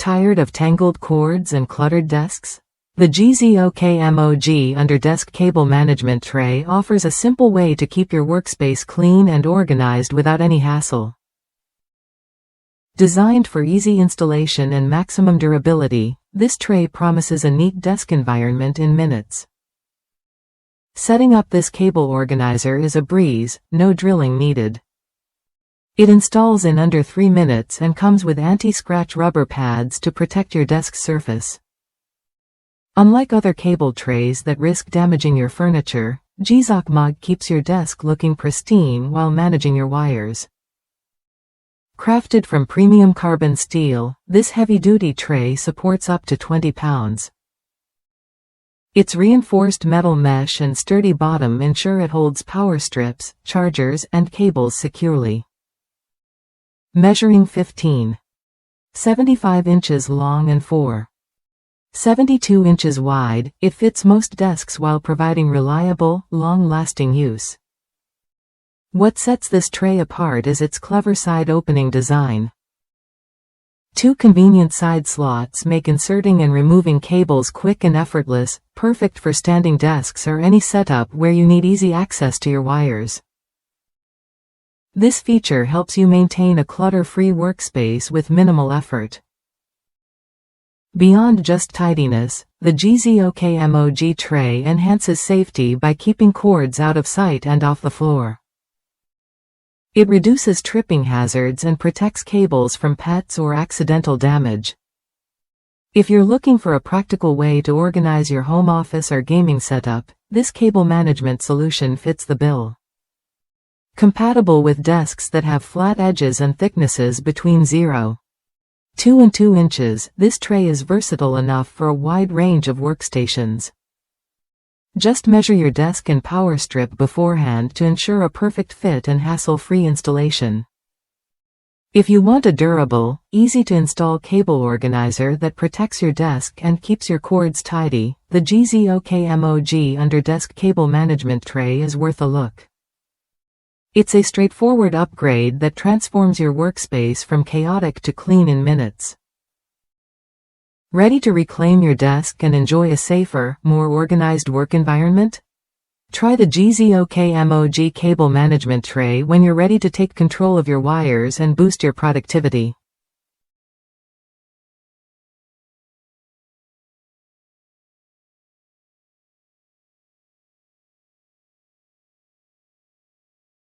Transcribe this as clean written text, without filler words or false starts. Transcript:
Tired of tangled cords and cluttered desks? The GZOKMOG Underdesk Cable Management Tray offers a simple way to keep your workspace clean and organized without any hassle. Designed for easy installation and maximum durability, this tray promises a neat desk environment in minutes. Setting up this cable organizer is a breeze, no drilling needed. It installs in under 3 minutes and comes with anti-scratch rubber pads to protect your desk surface. Unlike other cable trays that risk damaging your furniture, GZOKMOG keeps your desk looking pristine while managing your wires. Crafted from premium carbon steel, this heavy-duty tray supports up to 20 pounds. Its reinforced metal mesh and sturdy bottom ensure it holds power strips, chargers, and cables securely. Measuring 15.75 inches long and 4.72 inches wide, it fits most desks while providing reliable, long-lasting use. What sets this tray apart is its clever side opening design. 2 convenient side slots make inserting and removing cables quick and effortless, perfect for standing desks or any setup where you need easy access to your wires. This feature helps you maintain a clutter-free workspace with minimal effort. Beyond just tidiness, the GZOKMOG tray enhances safety by keeping cords out of sight and off the floor. It reduces tripping hazards and protects cables from pets or accidental damage. If you're looking for a practical way to organize your home office or gaming setup, this cable management solution fits the bill. Compatible with desks that have flat edges and thicknesses between 0.2 and 2 inches, this tray is versatile enough for a wide range of workstations. Just measure your desk and power strip beforehand to ensure a perfect fit and hassle-free installation. If you want a durable, easy-to-install cable organizer that protects your desk and keeps your cords tidy, the GZOKMOG Underdesk Cable Management Tray is worth a look. It's a straightforward upgrade that transforms your workspace from chaotic to clean in minutes. Ready to reclaim your desk and enjoy a safer, more organized work environment? Try the GZOKMOG Cable Management Tray when you're ready to take control of your wires and boost your productivity.